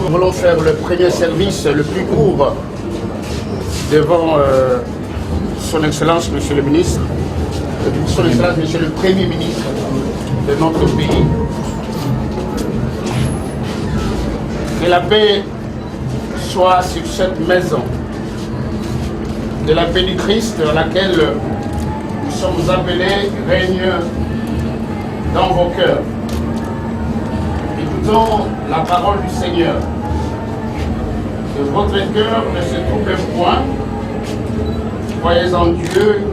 Nous voulons faire le premier service le plus court devant Son Excellence, Monsieur le Ministre, Son Excellence, Monsieur le Premier Ministre de notre pays. Que la paix soit sur cette maison, de la paix du Christ à laquelle nous sommes appelés règne dans vos cœurs. Écoutons la parole du Seigneur. Que votre cœur ne se trouble point. Croyez en Dieu,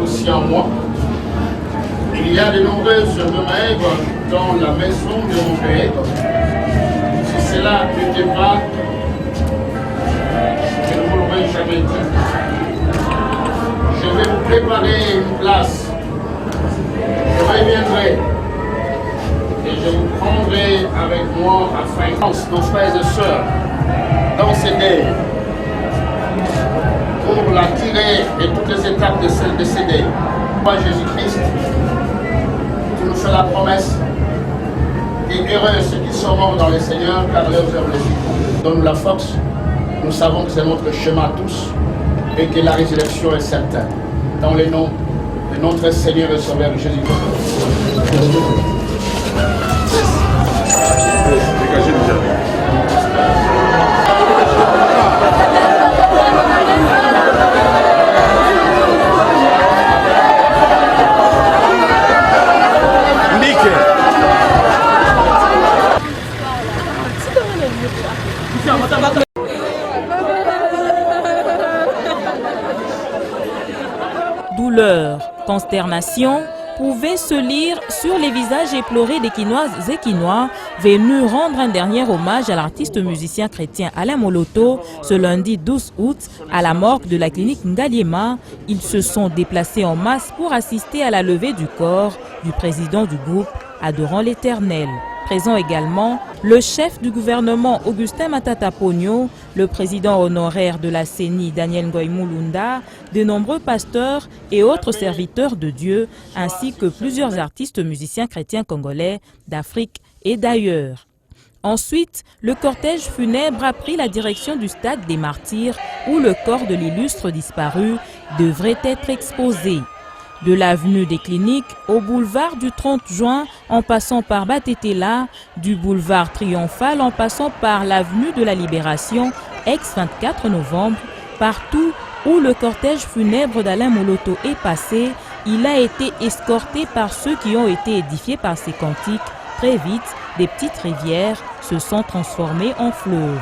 aussi en moi. Il y a de nombreuses demeures dans la maison de mon Père. Si cela n'était pas, je ne vous l'aurais jamais dit. Je vais vous préparer une place. Je reviendrai et je vous prendrai avec moi afin que nos frères et sœurs dans ces dés pour la tirer de toutes les étapes de celle de ces dés. Moi, Jésus-Christ, tu nous fais la promesse et heureux ceux qui sont morts dans le Seigneur car leurs œuvres les suivront. Donne-nous la force. Nous savons que c'est notre chemin à tous et que la résurrection est certaine. Dans le nom de notre Seigneur et Sauveur Jésus-Christ. Douleur, consternation pouvait se lire sur les visages éplorés des Quinoises et Quinois venus rendre un dernier hommage à l'artiste musicien chrétien Alain Moloto ce lundi 12 août à la morgue de la clinique Ngaliema. Ils se sont déplacés en masse pour assister à la levée du corps du président du groupe Adorant l'Éternel. Présent également le chef du gouvernement Augustin Matata Pogno, le président honoraire de la CENI Daniel Ngoy Mulunda, de nombreux pasteurs et autres serviteurs de Dieu, ainsi que plusieurs artistes musiciens chrétiens congolais d'Afrique et d'ailleurs. Ensuite, le cortège funèbre a pris la direction du stade des Martyrs où le corps de l'illustre disparu devrait être exposé. De l'avenue des Cliniques au boulevard du 30 juin en passant par Batetela, du boulevard Triomphal en passant par l'avenue de la Libération, ex-24 novembre, partout où le cortège funèbre d'Alain Moloto est passé, il a été escorté par ceux qui ont été édifiés par ses cantiques. Très vite, des petites rivières se sont transformées en fleuves.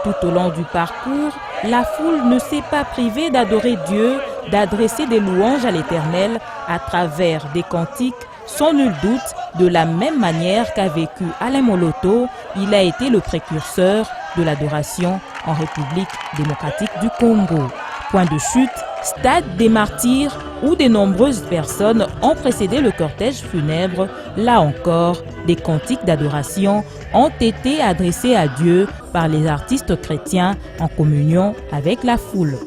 Tout au long du parcours, la foule ne s'est pas privée d'adorer Dieu, d'adresser des louanges à l'Éternel à travers des cantiques, sans nul doute, de la même manière qu'a vécu Alain Moloto, il a été le précurseur de l'adoration en République démocratique du Congo. Point de chute, stade des Martyrs, où de nombreuses personnes ont précédé le cortège funèbre. Là encore, des cantiques d'adoration ont été adressés à Dieu par les artistes chrétiens en communion avec la foule.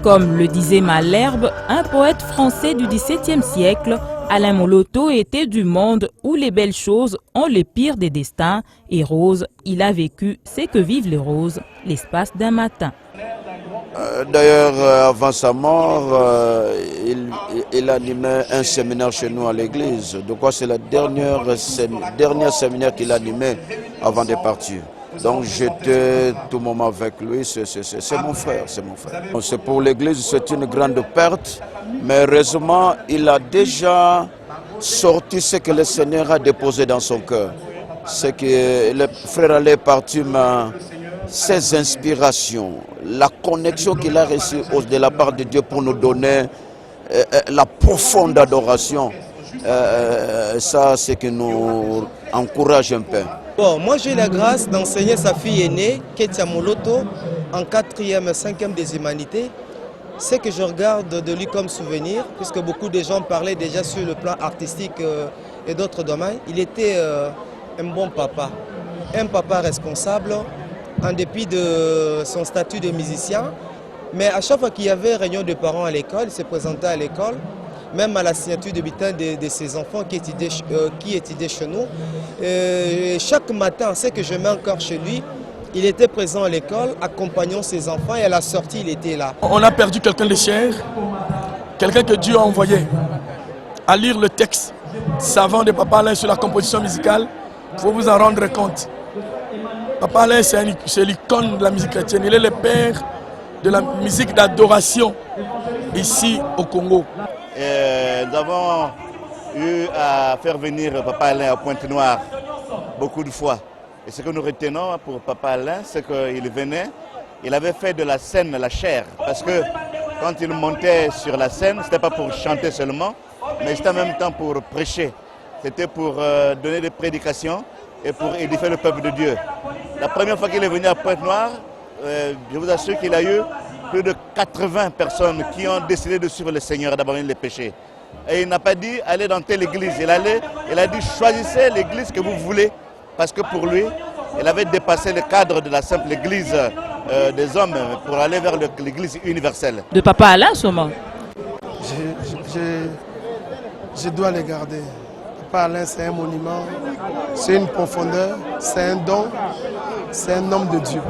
Comme le disait Malherbe, un poète français du XVIIe siècle, Alain Moloto était du monde où les belles choses ont le pire des destins et rose, il a vécu ce que vivent les roses l'espace d'un matin. D'ailleurs, avant sa mort, il animait un séminaire chez nous à l'église. Donc c'est la dernière séminaire qu'il animait avant de partir. Donc j'étais tout moment avec lui, c'est mon frère, c'est mon frère. C'est pour l'église, c'est une grande perte, mais heureusement, il a déjà sorti ce que le Seigneur a déposé dans son cœur. C'est que le frère allait partir, mais ses inspirations, la connexion qu'il a reçue de la part de Dieu pour nous donner la profonde adoration, ça c'est qui nous encourage un peu. Bon, moi j'ai eu la grâce d'enseigner sa fille aînée, Ketia Moloto, en 4e, 5e des humanités. Ce que je regarde de lui comme souvenir, puisque beaucoup de gens parlaient déjà sur le plan artistique et d'autres domaines, il était un bon papa, un papa responsable, en dépit de son statut de musicien. Mais à chaque fois qu'il y avait réunion de parents à l'école, il se présentait à l'école, même à la signature de bulletin de ses enfants qui étudiaient chez nous. Chaque matin, ce que je mets encore chez lui, il était présent à l'école, accompagnant ses enfants et à la sortie, il était là. On a perdu quelqu'un de cher, quelqu'un que Dieu a envoyé à lire le texte savant de Papa Alain sur la composition musicale. Il faut vous en rendre compte. Papa Alain, c'est l'icône de la musique chrétienne. Il est le père de la musique d'adoration ici au Congo. Nous avons eu à faire venir Papa Alain à Pointe-Noire beaucoup de fois. Et ce que nous retenons pour Papa Alain, c'est qu'il venait, il avait fait de la scène la chair. Parce que quand il montait sur la scène, ce n'était pas pour chanter seulement, mais c'était en même temps pour prêcher. C'était pour donner des prédications et pour édifier le peuple de Dieu. La première fois qu'il est venu à Pointe-Noire, je vous assure qu'il a eu plus de 80 personnes qui ont décidé de suivre le Seigneur et d'abandonner les péchés. Et il n'a pas dit allez dans telle église, il a dit choisissez l'église que vous voulez, parce que pour lui, il avait dépassé le cadre de la simple église des hommes pour aller vers l'église universelle. De Papa Alain, sûrement. Je dois les garder. Papa Alain, c'est un monument, c'est une profondeur, c'est un don, c'est un homme de Dieu.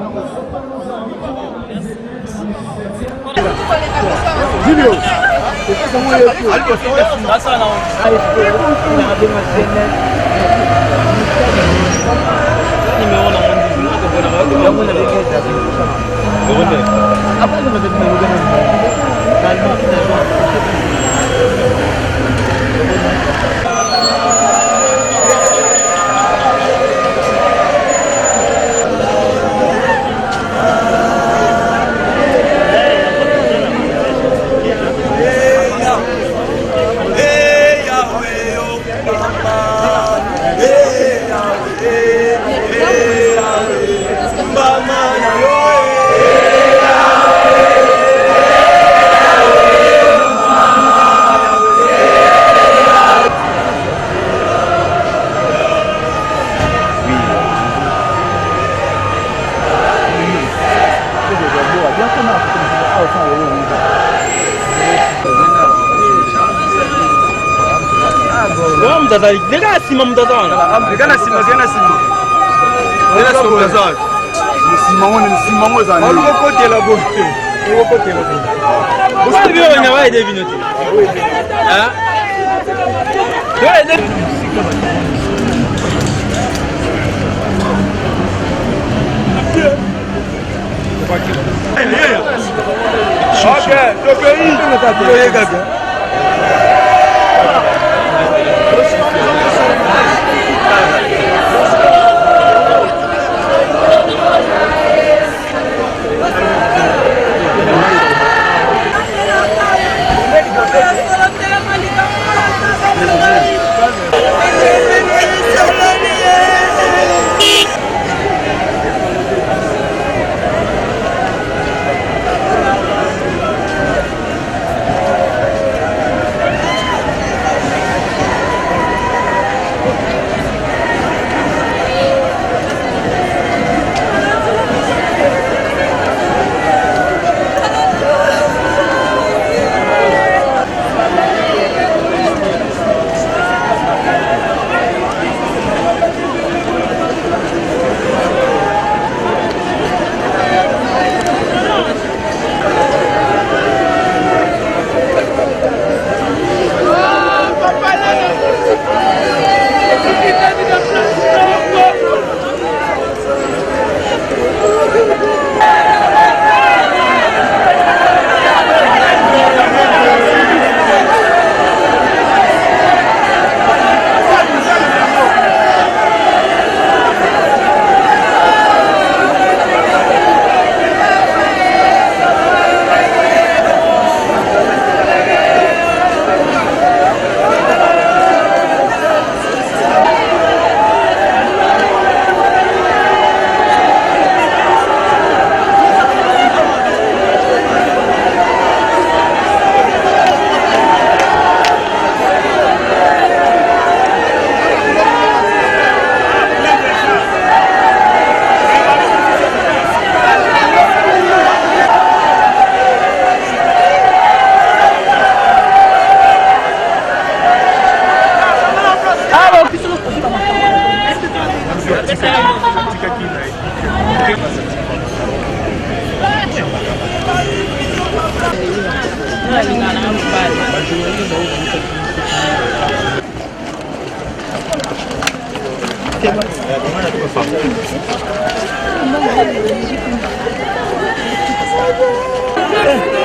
Thank you.